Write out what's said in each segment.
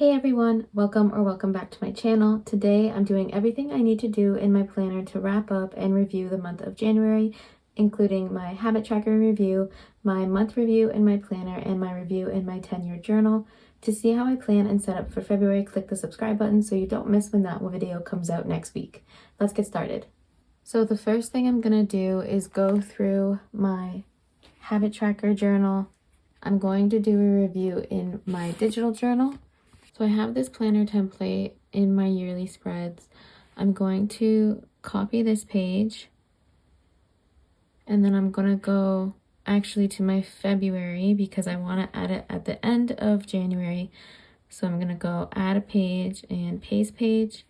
Hey everyone, welcome back to my channel. Today I'm doing everything I need to do in my planner to wrap up and review the month of January, including my habit tracker review, my month review in my planner, and my review in my 10-year journal. To see how I plan and set up for February, click the subscribe button so you don't miss when that video comes out next week. Let's get started. So the first thing I'm gonna do is go through my habit tracker journal. I'm going to do a review in my digital journal. So I have this planner template in my yearly spreads. I'm going to copy this page and then I'm going to go actually to my February because I want to add it at the end of January. So I'm going to go add a page and paste page.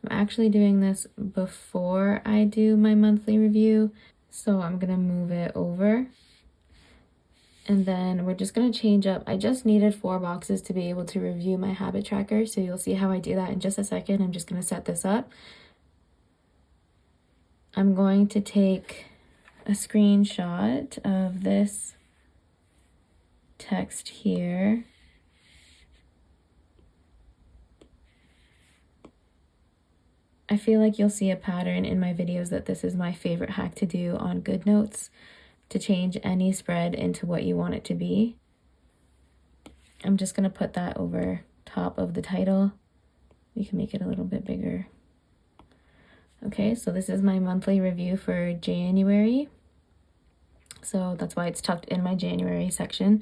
I'm actually doing this before I do my monthly review. So I'm going to move it over. And then we're just going to change up. I just needed 4 boxes to be able to review my habit tracker. So you'll see how I do that in just a second. I'm just going to set this up. I'm going to take a screenshot of this text here. I feel like you'll see a pattern in my videos that this is my favorite hack to do on GoodNotes, to change any spread into what you want it to be. I'm just going to put that over top of the title. We can make it a little bit bigger. Okay, so this is my monthly review for January. So that's why it's tucked in my January section.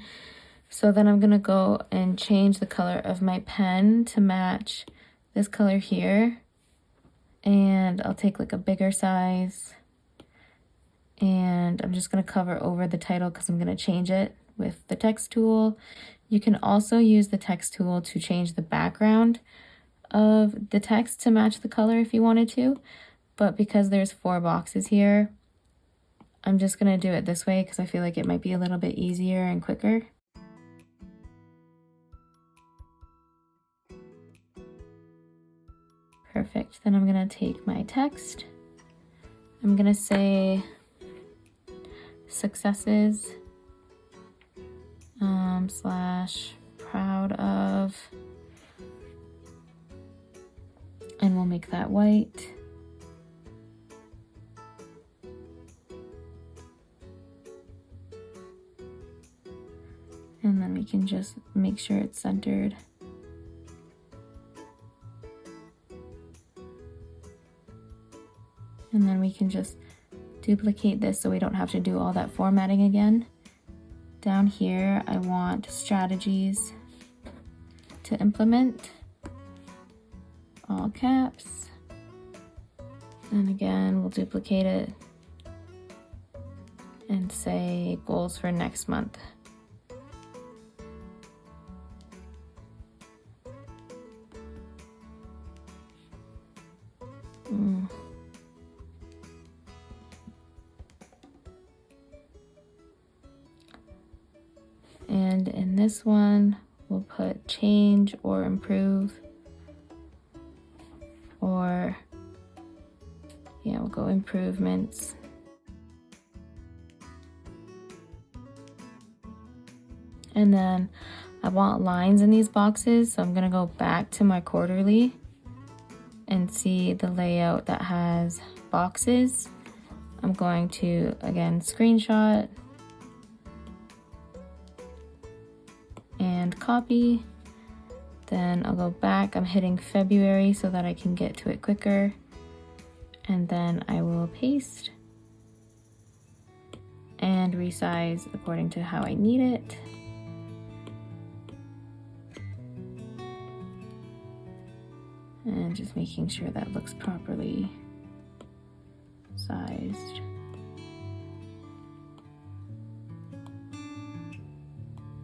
So then I'm going to go and change the color of my pen to match this color here. And I'll take like a bigger size. And I'm just going to cover over the title because I'm going to change it with the text tool. You can also use the text tool to change the background of the text to match the color if you wanted to. But because there's 4 boxes here, I'm just going to do it this way because I feel like it might be a little bit easier and quicker. Perfect. Then I'm going to take my text. I'm going to say successes / proud of, and we'll make that white. And then we can just make sure it's centered. And then we can just duplicate this so we don't have to do all that formatting again. Down here, I want strategies to implement, all caps. And again, we'll duplicate it and say goals for next month. And in this one, we'll put change or improve, or yeah, we'll go improvements. And then I want lines in these boxes, so I'm gonna go back to my quarterly and see the layout that has boxes. I'm going to, again, screenshot and copy. Then I'll go back. I'm hitting February so that I can get to it quicker. And then I will paste and resize according to how I need it. And just making sure that looks properly sized.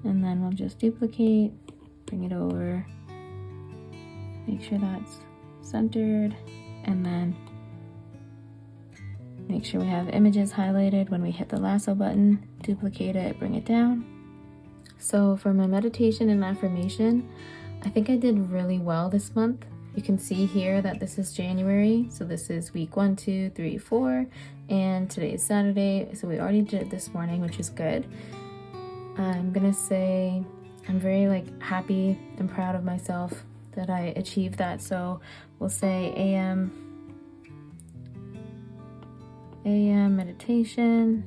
And then we'll just duplicate, bring it over, make sure that's centered, and then make sure we have images highlighted when we hit the lasso button, duplicate it, bring it down. So for my meditation and affirmation, I think I did really well this month. You can see here that this is January, so this is week 1, 2, 3, 4, and today is Saturday, so we already did it this morning, which is good. I'm gonna say I'm very like happy and proud of myself that I achieved that. So we'll say AM meditation.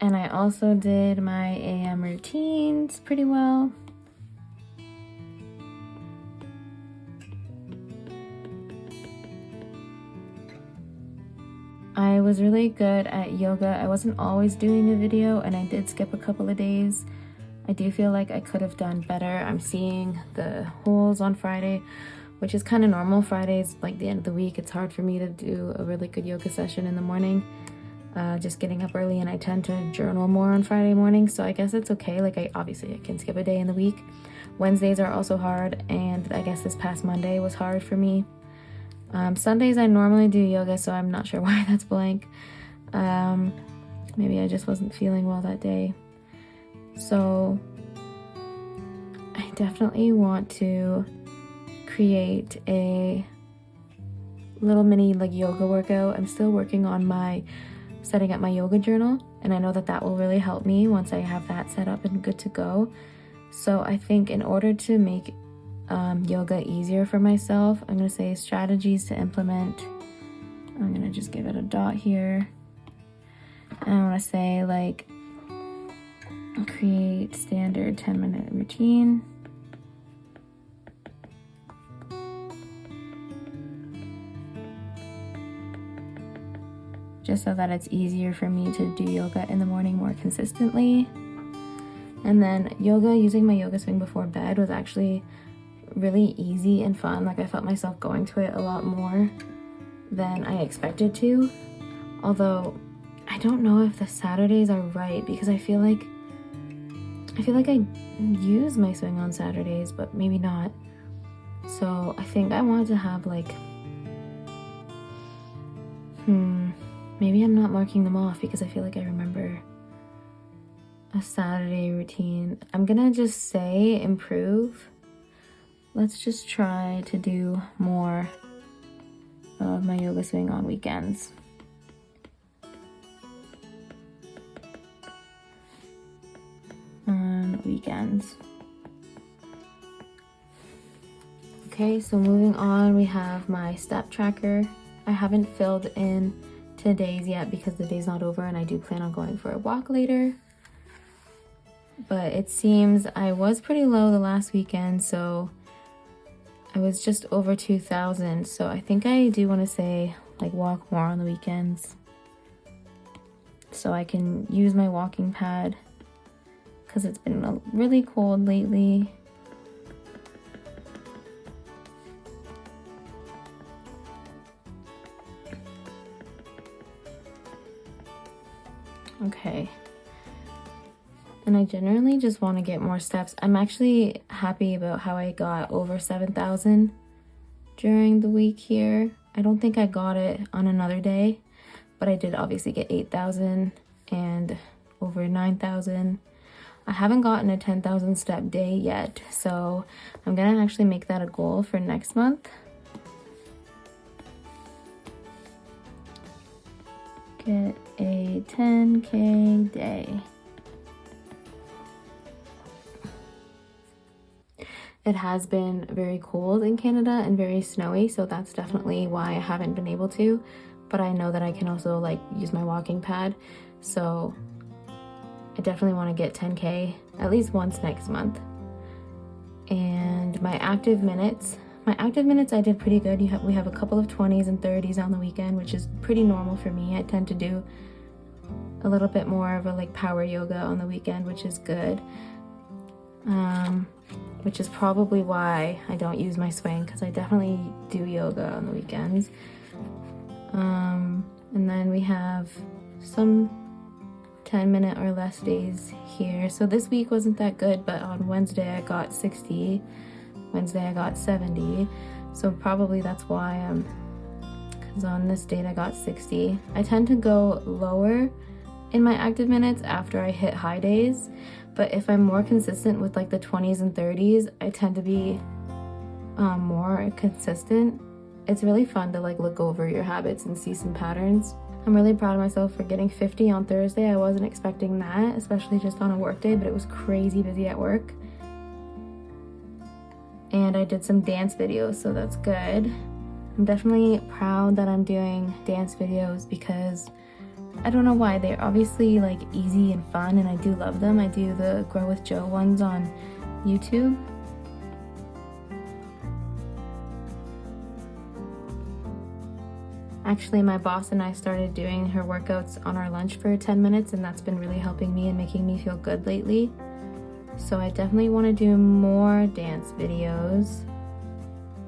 And I also did my AM routines pretty well. I was really good at yoga. I wasn't always doing a video, and I did skip a couple of days. I do feel like I could have done better. I'm seeing the holes on Friday, which is kind of normal. Friday's like the end of the week. It's hard for me to do a really good yoga session in the morning. Just getting up early, and I tend to journal more on Friday morning, so I guess it's okay. Like I can skip a day in the week. Wednesdays are also hard, and I guess this past Monday was hard for me. Sundays I normally do yoga, so I'm not sure why that's blank. Maybe I just wasn't feeling well that day. So I definitely want to create a little mini like yoga workout. I'm still working on my setting up my yoga journal, and I know that that will really help me once I have that set up and good to go. So I think in order to make yoga easier for myself, I'm going to say strategies to implement. I'm going to just give it a dot here. And I want to say like create standard 10-minute routine. Just so that it's easier for me to do yoga in the morning more consistently. And then yoga, using my yoga swing before bed was actually really easy and fun. Like I felt myself going to it a lot more than I expected to. Although I don't know if the Saturdays are right, because I feel like I use my swing on Saturdays, but maybe not. So I think I wanted to have like maybe I'm not marking them off because I feel like I remember a Saturday routine. I'm gonna just say improve. Let's just try to do more of my yoga swing on weekends. Okay, so moving on, we have my step tracker. I haven't filled in today's yet because the day's not over, and I do plan on going for a walk later. But it seems I was pretty low the last weekend, so I was just over 2,000. So I think I do want to say like walk more on the weekends so I can use my walking pad, because it's been really cold lately. Okay. And I generally just want to get more steps. I'm actually happy about how I got over 7,000 during the week here. I don't think I got it on another day, but I did obviously get 8,000 and over 9,000. I haven't gotten a 10,000 step day yet, so I'm gonna actually make that a goal for next month. Get a 10K day. It has been very cold in Canada and very snowy, so that's definitely why I haven't been able to, but I know that I can also like use my walking pad, so I definitely want to get 10K at least once next month. And my active minutes I did pretty good. We have a couple of 20s and 30s on the weekend, which is pretty normal for me. I tend to do a little bit more of a like power yoga on the weekend, which is good. Which is probably why I don't use my swing, because I definitely do yoga on the weekends. And then we have some 10-minute or less days here. So this week wasn't that good, but on Wednesday I got 60. Wednesday I got 70. So probably that's why because on this date I got 60. I tend to go lower in my active minutes after I hit high days. But if I'm more consistent with like the 20s and 30s, I tend to be more consistent it's really fun to like look over your habits and see some patterns. I'm really proud of myself for getting 50 on Thursday. I wasn't expecting that, especially just on a work day, but it was crazy busy at work. And I did some dance videos, so that's good. I'm definitely proud that I'm doing dance videos because I don't know why. They're obviously like easy and fun, and I do love them. I do the Grow with Jo ones on YouTube. Actually, my boss and I started doing her workouts on our lunch for 10 minutes, and that's been really helping me and making me feel good lately. So I definitely want to do more dance videos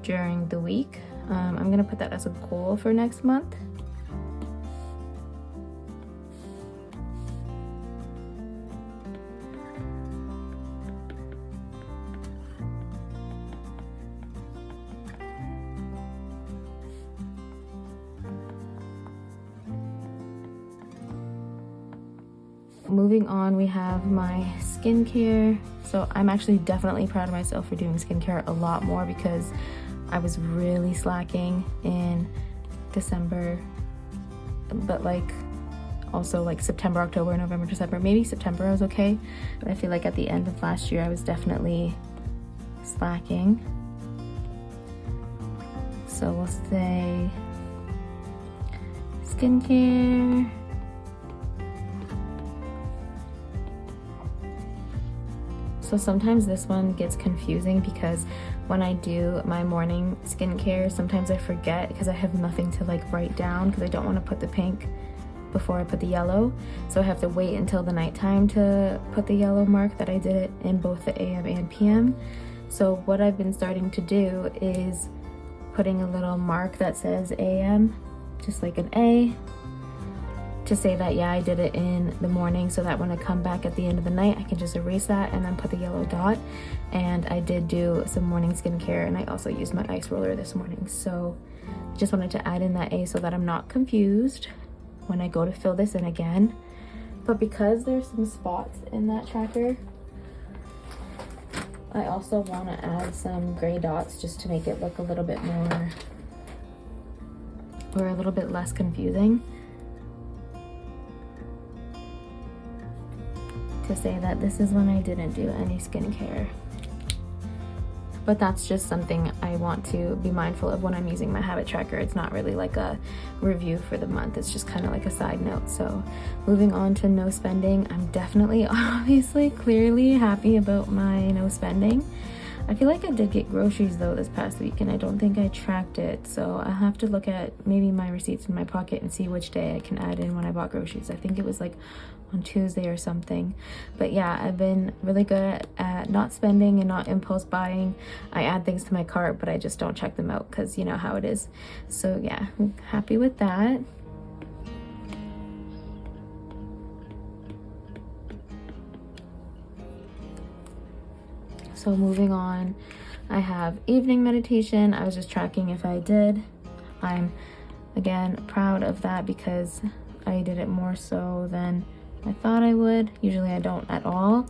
during the week. I'm gonna put that as a goal for next month. Moving on, we have my skincare. So I'm actually definitely proud of myself for doing skincare a lot more because I was really slacking in December, but like also like September, October, November, December. Maybe September I was okay, but I feel like at the end of last year I was definitely slacking. So we'll say skincare. So sometimes this one gets confusing because when I do my morning skincare, sometimes I forget because I have nothing to like write down because I don't want to put the pink before I put the yellow. So I have to wait until the nighttime to put the yellow mark that I did it in both the AM and PM. So what I've been starting to do is putting a little mark that says AM, just like an A, to say that yeah, I did it in the morning, so that when I come back at the end of the night I can just erase that and then put the yellow dot. And I did do some morning skincare, and I also used my ice roller this morning, so just wanted to add in that A so that I'm not confused when I go to fill this in again. But because there's some spots in that tracker, I also want to add some gray dots just to make it look a little bit more, or a little bit less confusing, to say that this is when I didn't do any skincare. But that's just something I want to be mindful of when I'm using my habit tracker. It's not really like a review for the month, it's just kind of like a side note. So moving on to no spending, I'm definitely obviously clearly happy about my no spending. I feel like I did get groceries though this past week, and I don't think I tracked it, so I'll have to look at maybe my receipts in my pocket and see which day I can add in when I bought groceries. I think it was like on Tuesday or something. But yeah, I've been really good at not spending and not impulse buying. I add things to my cart, but I just don't check them out because you know how it is. So yeah, I'm happy with that. So moving on, I have evening meditation. I was just tracking if I did. I'm again proud of that because I did it more so than I thought I would. Usually I don't at all,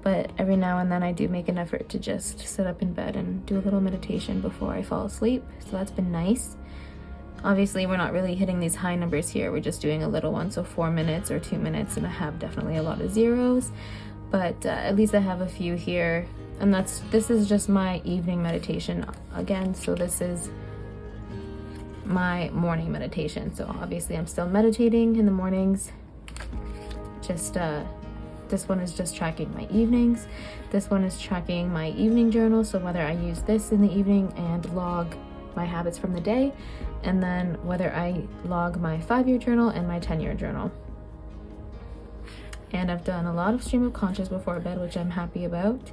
but every now and then I do make an effort to just sit up in bed and do a little meditation before I fall asleep. So that's been nice. Obviously we're not really hitting these high numbers here. We're just doing a little one, so 4 minutes or 2 minutes, and I have definitely a lot of zeros, but at least I have a few here. And this is just my evening meditation again, so this is my morning meditation. So obviously I'm still meditating in the mornings. Just this one is just tracking my evenings. This one is tracking my evening journal, so whether I use this in the evening and log my habits from the day, and then whether I log my 5-year journal and my 10-year journal. And I've done a lot of stream of conscious before bed, which I'm happy about.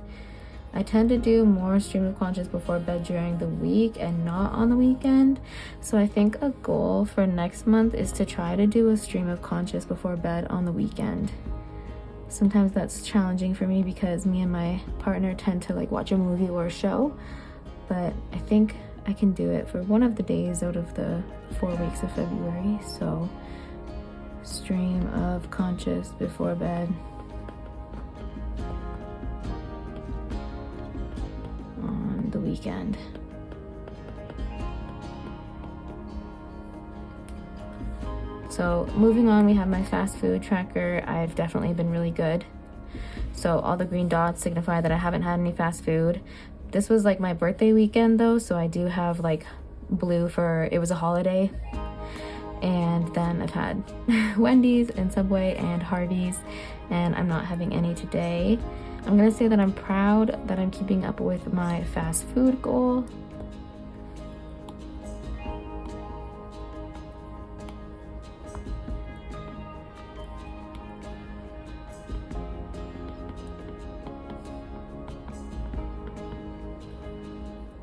I tend to do more stream of conscious before bed during the week and not on the weekend. So I think a goal for next month is to try to do a stream of conscious before bed on the weekend. Sometimes that's challenging for me because me and my partner tend to like watch a movie or a show, but I think I can do it for one of the days out of the 4 weeks of February. So stream of conscious before bed on the weekend. So moving on, we have my fast food tracker. I've definitely been really good. So all the green dots signify that I haven't had any fast food. This was like my birthday weekend though, so I do have like blue for, it was a holiday. And then I've had Wendy's and Subway and Hardee's, and I'm not having any today. I'm gonna say that I'm proud that I'm keeping up with my fast food goal.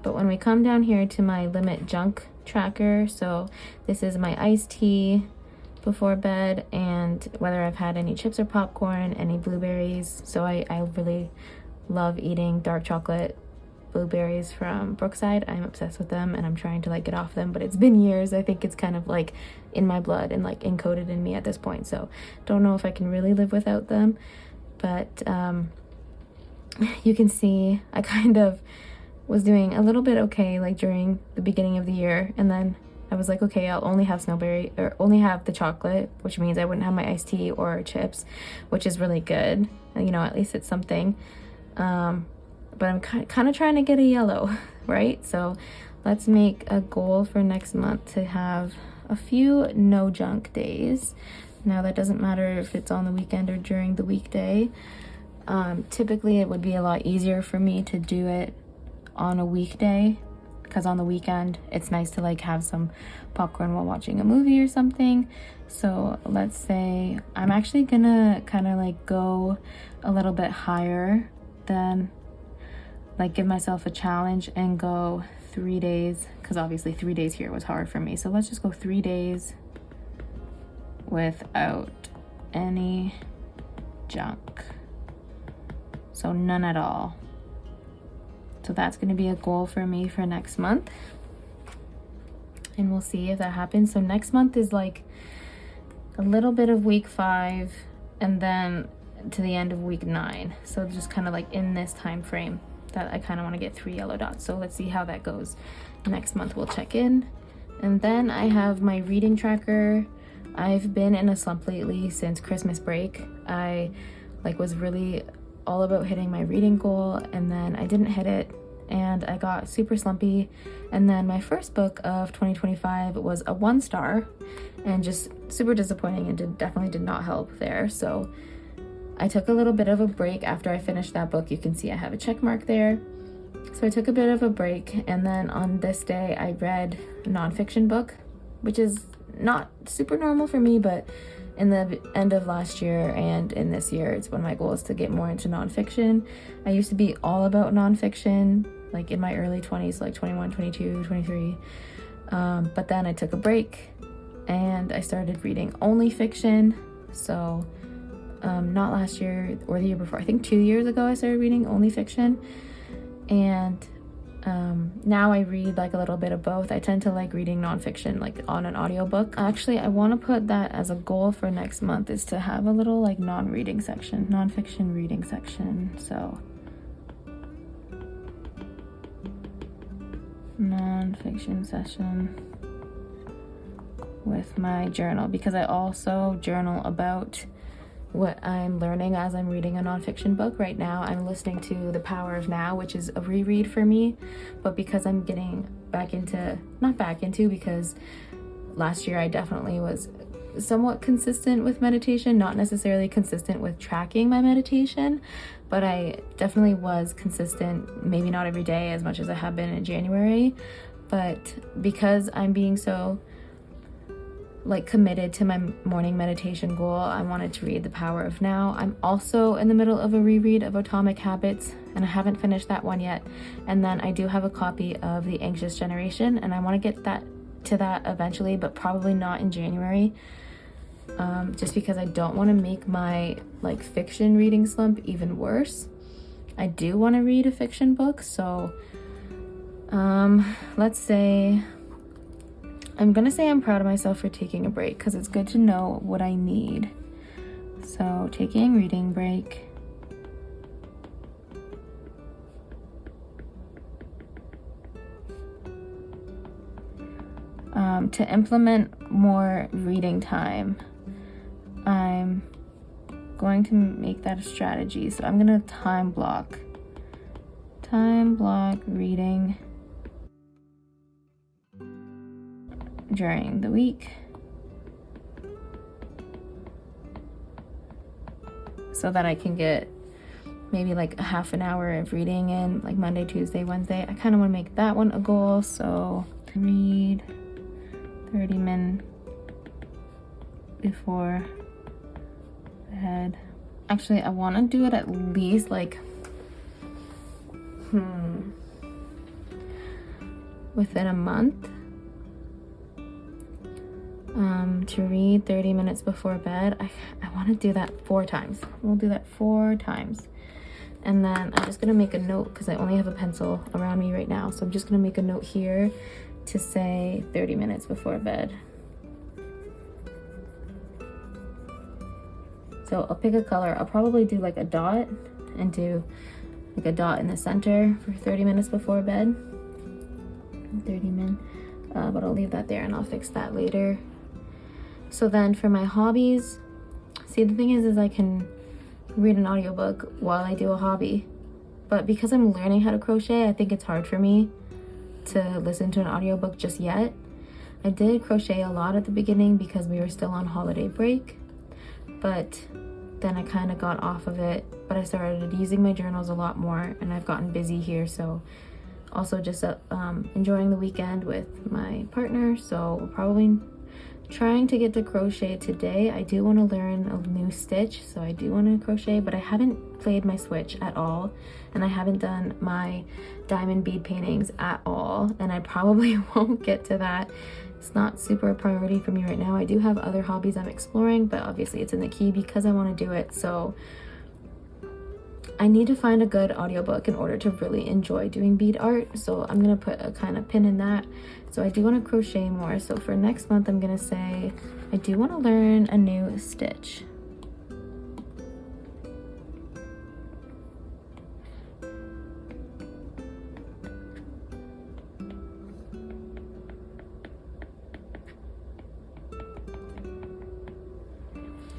But when we come down here to my limit junk tracker, so this is my iced tea before bed and whether I've had any chips or popcorn, any blueberries. So I really love eating dark chocolate blueberries from Brookside. I'm obsessed with them and I'm trying to like get off them, but it's been years. I think it's kind of like in my blood and like encoded in me at this point. So don't know if I can really live without them. But you can see I kind of was doing a little bit okay like during the beginning of the year, and then I was like, okay, I'll only have snowberry or only have the chocolate, which means I wouldn't have my iced tea or chips, which is really good, you know, at least it's something. But I'm kind of trying to get a yellow, right? So let's make a goal for next month to have a few no junk days. Now that doesn't matter if it's on the weekend or during the weekday. Typically it would be a lot easier for me to do it on a weekday, because on the weekend it's nice to like have some popcorn while watching a movie or something. So let's say I'm actually gonna kind of like go a little bit higher than, like give myself a challenge and go 3 days, because obviously 3 days here was hard for me. So let's just go 3 days without any junk, so none at all. So that's going to be a goal for me for next month. And we'll see if that happens. So next month is like a little bit of week 5 and then to the end of week 9. So just kind of like in this time frame that I kind of want to get 3 yellow dots. So let's see how that goes. Next month we'll check in. And then I have my reading tracker. I've been in a slump lately since Christmas break. I like was really all about hitting my reading goal, and then I didn't hit it and I got super slumpy. And then my first book of 2025 was a 1 star and just super disappointing, and definitely did not help there. So I took a little bit of a break after I finished that book. You can see I have a check mark there. So I took a bit of a break, and then on this day I read a nonfiction book, which is not super normal for me, but in the end of last year and in this year, it's one of my goals to get more into nonfiction. I used to be all about nonfiction, like in my early 20s, like 21, 22, 23. But then I took a break and I started reading only fiction. So not last year or the year before, I think 2 years ago, I started reading only fiction. And now I read like a little bit of both. I tend to like reading nonfiction like on an audiobook. Actually, I want to put that as a goal for next month, is to have a little like non-reading section, nonfiction reading section. So nonfiction session with my journal, because I also journal about what I'm learning as I'm reading a nonfiction book. Right now I'm listening to The Power of Now, which is a reread for me, but because I'm getting not back into, because last year I definitely was somewhat consistent with meditation, not necessarily consistent with tracking my meditation, but I definitely was consistent, maybe not every day as much as I have been in January. But because I'm being so like committed to my morning meditation goal, I wanted to read The Power of Now. I'm also in the middle of a reread of Atomic Habits, and I haven't finished that one yet. And then I do have a copy of The Anxious Generation, and I want to get to that eventually, but probably not in January, just because I don't want to make my like fiction reading slump even worse. I do want to read a fiction book, so let's say I'm gonna say I'm proud of myself for taking a break, because it's good to know what I need. So taking reading break. To implement more reading time, I'm going to make that a strategy. So I'm gonna time block reading during the week, so that I can get maybe like a half an hour of reading in, like Monday, Tuesday, Wednesday. I kind of want to make that one a goal. So read 30 minutes before bed. Actually, I want to do it at least like within a month. To read 30 minutes before bed. I want to do that 4 times. We'll do that 4 times. And then I'm just gonna make a note, because I only have a pencil around me right now. So I'm just gonna make a note here to say 30 minutes before bed. So I'll pick a color. I'll probably do like a dot, and do like a dot in the center for 30 minutes before bed. 30 minutes, but I'll leave that there and I'll fix that later. So then for my hobbies, see, the thing is I can read an audiobook while I do a hobby, but because I'm learning how to crochet, I think it's hard for me to listen to an audiobook just yet. I did crochet a lot at the beginning because we were still on holiday break, but then I kind of got off of it. But I started using my journals a lot more, and I've gotten busy here, so also just enjoying the weekend with my partner. So we're probably trying to get to crochet today. I do want to learn a new stitch, so I do want to crochet, but I haven't played my Switch at all, and I haven't done my diamond bead paintings at all, and I probably won't get to that. It's not super a priority for me right now. I do have other hobbies I'm exploring, but obviously it's in the key because I want to do it. So I need to find a good audiobook in order to really enjoy doing bead art. So I'm gonna put a kind of pin in that. So I do want to crochet more. So for next month, I'm gonna say I do want to learn a new stitch.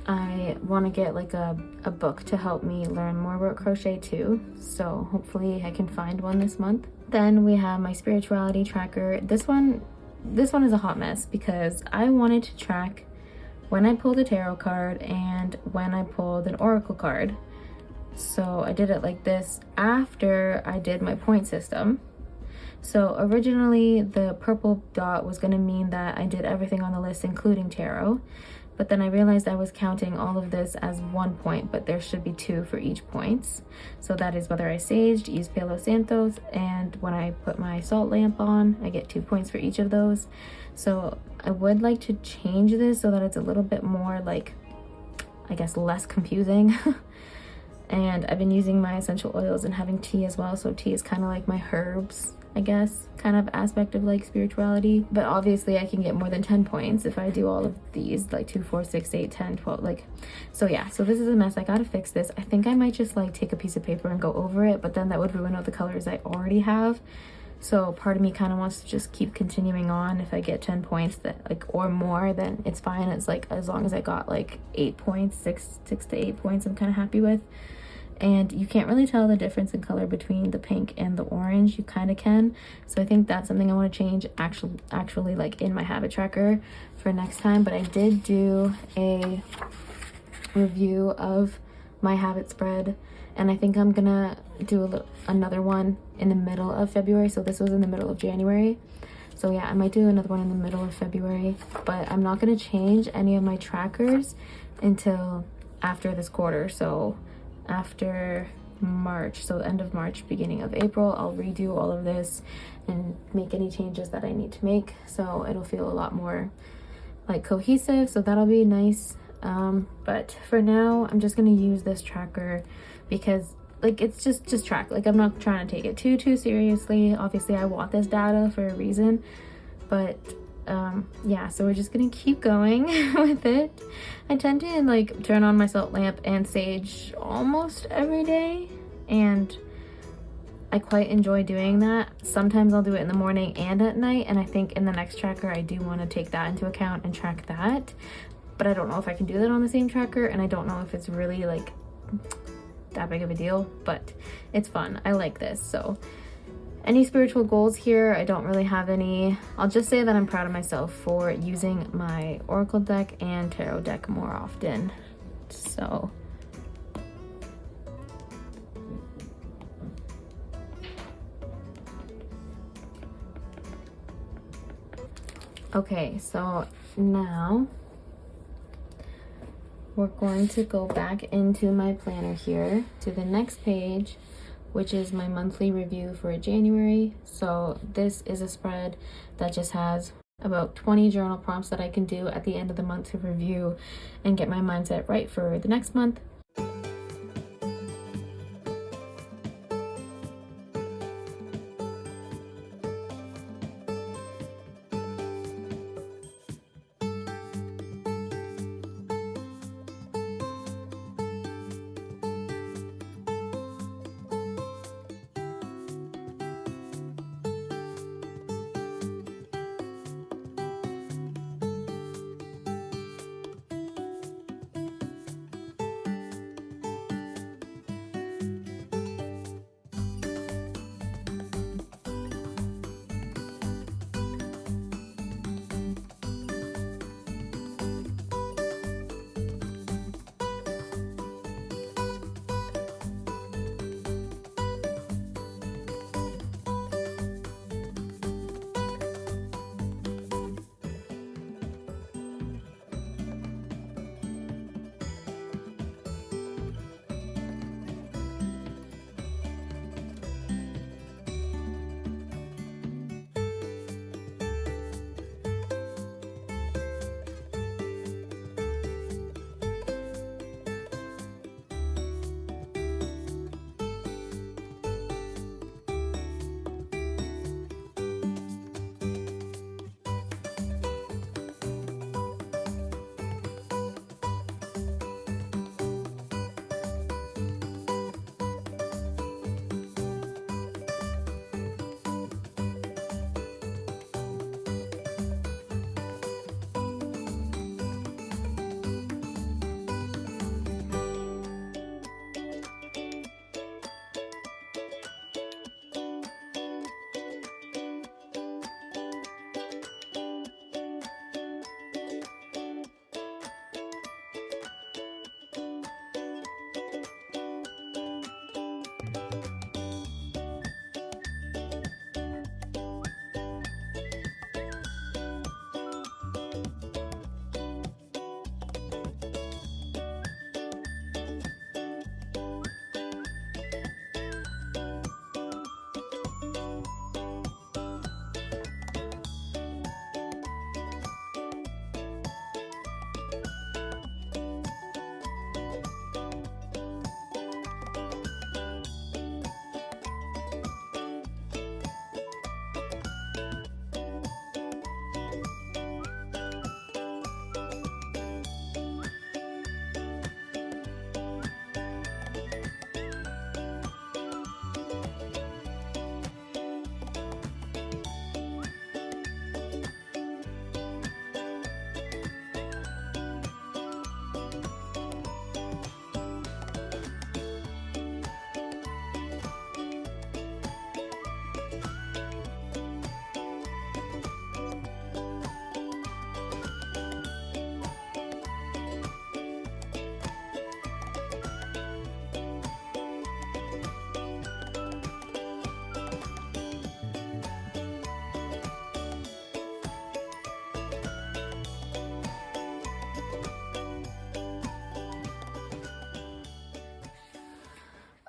I want to get like a book to help me learn more about crochet too, so hopefully I can find one this month. Then we have my spirituality tracker. This one is a hot mess because I wanted to track when I pulled a tarot card and when I pulled an oracle card. So I did it like this after I did my point system. So originally the purple dot was going to mean that I did everything on the list including tarot. But then I realized I was counting all of this as 1 point, but there should be 2 for each points. So that is whether I saged, used Palo Santos, and when I put my salt lamp on, I get 2 points for each of those. So I would like to change this so that it's a little bit more like, I guess, less confusing. And I've been using my essential oils and having tea as well. So tea is kind of like my herbs, I guess, kind of aspect of like spirituality. But obviously I can get more than 10 points if I do all of these, like 2, 4, 6, 8, 10, 12, like, so yeah. So this is a mess. I gotta fix this. I think I might just like take a piece of paper and go over it, but then that would ruin all the colors I already have. So part of me kind of wants to just keep continuing on. If I get 10 points that like or more, then it's fine. It's like as long as I got like 8 points, 6 to 8 points, I'm kind of happy with. And you can't really tell the difference in color between the pink and the orange. You kind of can. So I think that's something I want to change actually like in my habit tracker for next time. But I did do a review of my habit spread, and I think I'm gonna do another one in the middle of February. So this was in the middle of January. So yeah, I might do another one in the middle of February, but I'm not gonna change any of my trackers until after this quarter. So after March, so end of March, beginning of April, I'll redo all of this and make any changes that I need to make, so it'll feel a lot more like cohesive. So that'll be nice. But for now, I'm just gonna use this tracker because like it's just track. Like I'm not trying to take it too seriously. Obviously I want this data for a reason, but yeah, so we're just gonna keep going with it. I tend to like turn on my salt lamp and sage almost every day, and I quite enjoy doing that. Sometimes I'll do it in the morning and at night, and I think in the next tracker I do want to take that into account and track that. But I don't know if I can do that on the same tracker, and I don't know if it's really like that big of a deal, but it's fun. I like this. So any spiritual goals here, I don't really have any. I'll just say that I'm proud of myself for using my Oracle deck and Tarot deck more often. So okay, so now we're going to go back into my planner here to the next page, which is my monthly review for January. So this is a spread that just has about 20 journal prompts that I can do at the end of the month to review and get my mindset right for the next month.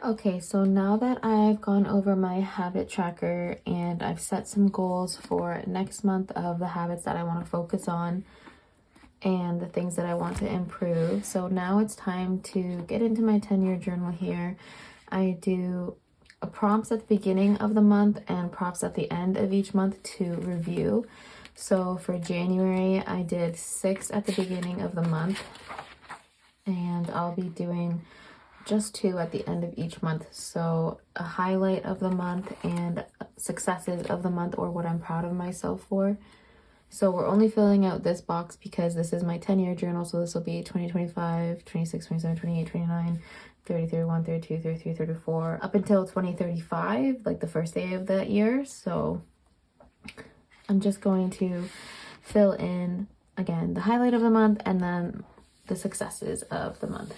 Okay, so now that I've gone over my habit tracker and I've set some goals for next month of the habits that I want to focus on and the things that I want to improve. So now it's time to get into my 10-year journal here. I do prompts at the beginning of the month and prompts at the end of each month to review. So for January, I did 6 at the beginning of the month, and I'll be doing just 2 at the end of each month. So a highlight of the month and successes of the month, or what I'm proud of myself for. So we're only filling out this box because this is my 10-year journal. So this will be 2025, 26, 27, 28, 29, 30, 31, 32, 33, 34, up until 2035, like the first day of that year. So I'm just going to fill in, again, the highlight of the month and then the successes of the month.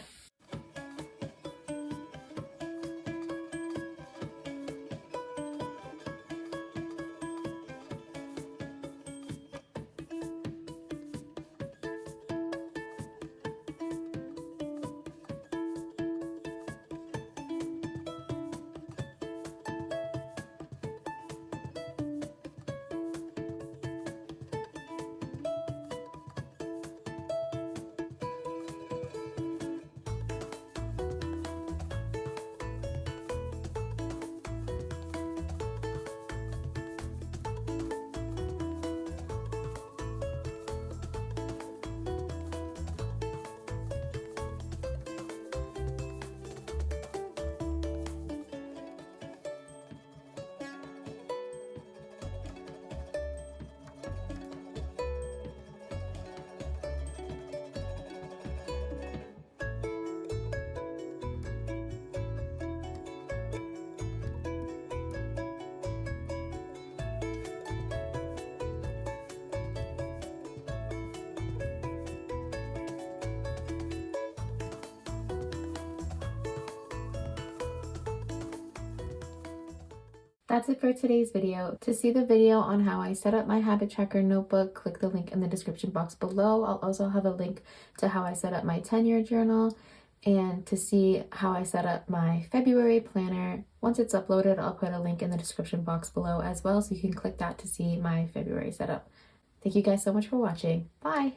That's it for today's video. To see the video on how I set up my habit tracker notebook, click the link in the description box below. I'll also have a link to how I set up my 10-year journal, and to see how I set up my February planner. Once it's uploaded, I'll put a link in the description box below as well, so you can click that to see my February setup. Thank you guys so much for watching. Bye!